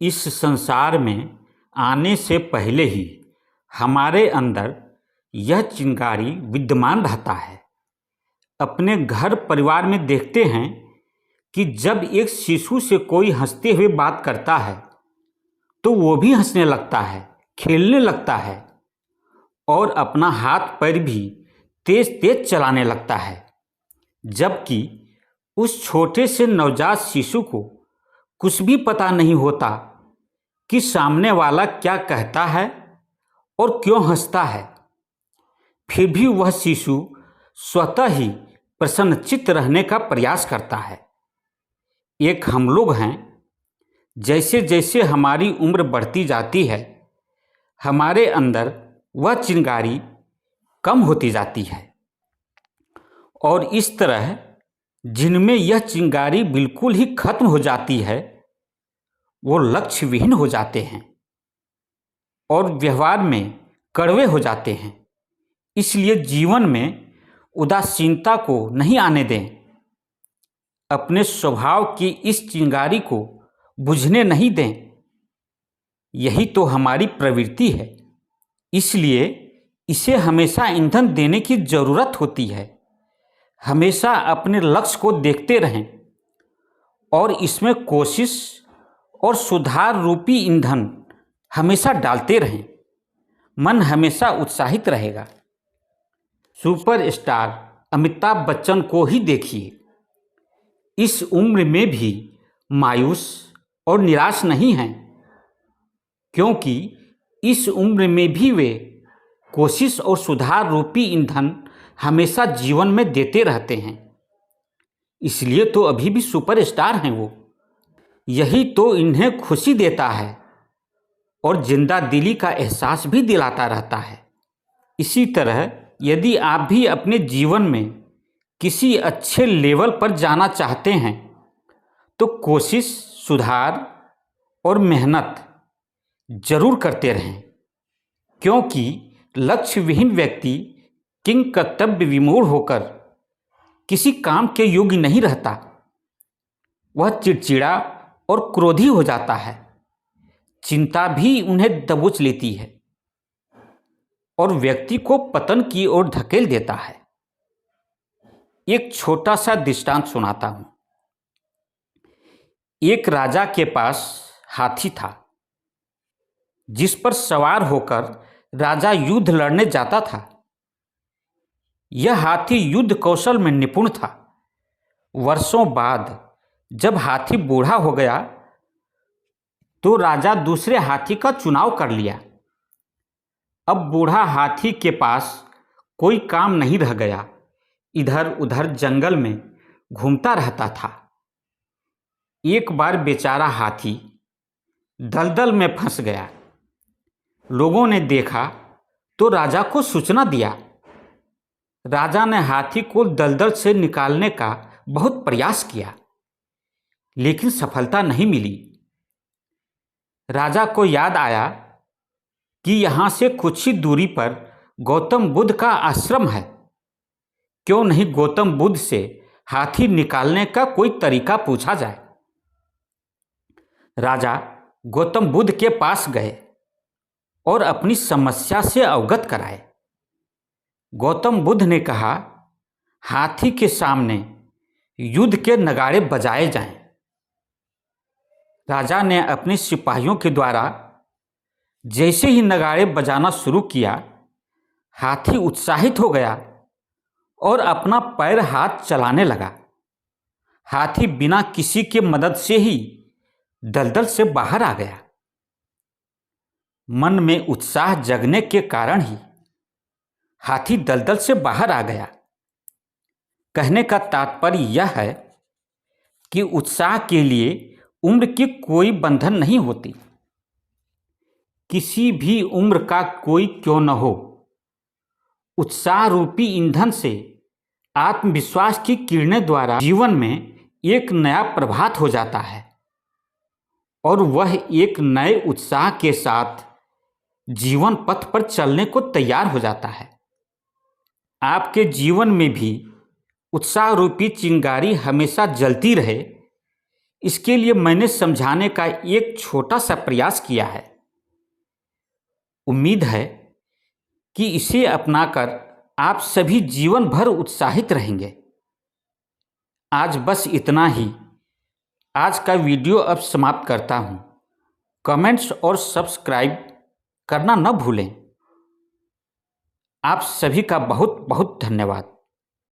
इस संसार में आने से पहले ही हमारे अंदर यह चिंगारी विद्यमान रहता है। अपने घर परिवार में देखते हैं कि जब एक शिशु से कोई हंसते हुए बात करता है तो वो भी हंसने लगता है, खेलने लगता है और अपना हाथ पैर भी तेज तेज चलाने लगता है, जबकि उस छोटे से नवजात शिशु को कुछ भी पता नहीं होता कि सामने वाला क्या कहता है और क्यों हंसता है। फिर भी वह शिशु स्वतः ही प्रसन्नचित्त रहने का प्रयास करता है। एक हम लोग हैं, जैसे जैसे हमारी उम्र बढ़ती जाती है हमारे अंदर वह चिंगारी कम होती जाती है और इस तरह जिनमें यह चिंगारी बिल्कुल ही खत्म हो जाती है वो लक्ष्य विहीन हो जाते हैं और व्यवहार में कड़वे हो जाते हैं। इसलिए जीवन में उदासीनता को नहीं आने दें। अपने स्वभाव की इस चिंगारी को बुझने नहीं दें। यही तो हमारी प्रवृत्ति है, इसलिए इसे हमेशा ईंधन देने की जरूरत होती है। हमेशा अपने लक्ष्य को देखते रहें और इसमें कोशिश और सुधार रूपी ईंधन हमेशा डालते रहें। मन हमेशा उत्साहित रहेगा। सुपरस्टार अमिताभ बच्चन को ही देखिए, इस उम्र में भी मायूस और निराश नहीं हैं, क्योंकि इस उम्र में भी वे कोशिश और सुधार रूपी ईंधन हमेशा जीवन में देते रहते हैं। इसलिए तो अभी भी सुपरस्टार हैं वो। यही तो इन्हें खुशी देता है और जिंदा दिली का एहसास भी दिलाता रहता है। इसी तरह यदि आप भी अपने जीवन में किसी अच्छे लेवल पर जाना चाहते हैं तो कोशिश, सुधार और मेहनत जरूर करते रहें, क्योंकि लक्ष्य विहीन व्यक्ति किंग कर्तव्य विमूढ़ होकर किसी काम के योग्य नहीं रहता। वह चिड़चिड़ा और क्रोधी हो जाता है। चिंता भी उन्हें दबोच लेती है और व्यक्ति को पतन की ओर धकेल देता है। एक छोटा सा दृष्टांत सुनाता हूं। एक राजा के पास हाथी था, जिस पर सवार होकर राजा युद्ध लड़ने जाता था। यह हाथी युद्ध कौशल में निपुण था। वर्षों बाद जब हाथी बूढ़ा हो गया तो राजा दूसरे हाथी का चुनाव कर लिया। अब बूढ़ा हाथी के पास कोई काम नहीं रह गया, इधर उधर जंगल में घूमता रहता था। एक बार बेचारा हाथी दलदल में फंस गया। लोगों ने देखा तो राजा को सूचना दिया। राजा ने हाथी को दलदल से निकालने का बहुत प्रयास किया, लेकिन सफलता नहीं मिली। राजा को याद आया कि यहाँ से कुछ ही दूरी पर गौतम बुद्ध का आश्रम है। क्यों नहीं गौतम बुद्ध से हाथी निकालने का कोई तरीका पूछा जाए। राजा गौतम बुद्ध के पास गए और अपनी समस्या से अवगत कराए। गौतम बुद्ध ने कहा, हाथी के सामने युद्ध के नगाड़े बजाए जाएं। राजा ने अपने सिपाहियों के द्वारा जैसे ही नगाड़े बजाना शुरू किया, हाथी उत्साहित हो गया और अपना पैर हाथ चलाने लगा। हाथी बिना किसी के मदद से ही दलदल से बाहर आ गया। मन में उत्साह जगने के कारण ही हाथी दलदल से बाहर आ गया। कहने का तात्पर्य यह है कि उत्साह के लिए उम्र की कोई बंधन नहीं होती। किसी भी उम्र का कोई क्यों न हो, उत्साह रूपी ईंधन से आत्मविश्वास की किरणें द्वारा जीवन में एक नया प्रभात हो जाता है और वह एक नए उत्साह के साथ जीवन पथ पर चलने को तैयार हो जाता है। आपके जीवन में भी उत्साह रूपी चिंगारी हमेशा जलती रहे, इसके लिए मैंने समझाने का एक छोटा सा प्रयास किया है। उम्मीद है कि इसे अपनाकर आप सभी जीवन भर उत्साहित रहेंगे। आज बस इतना ही। आज का वीडियो अब समाप्त करता हूँ। कमेंट्स और सब्सक्राइब करना न भूलें। आप सभी का बहुत बहुत धन्यवाद।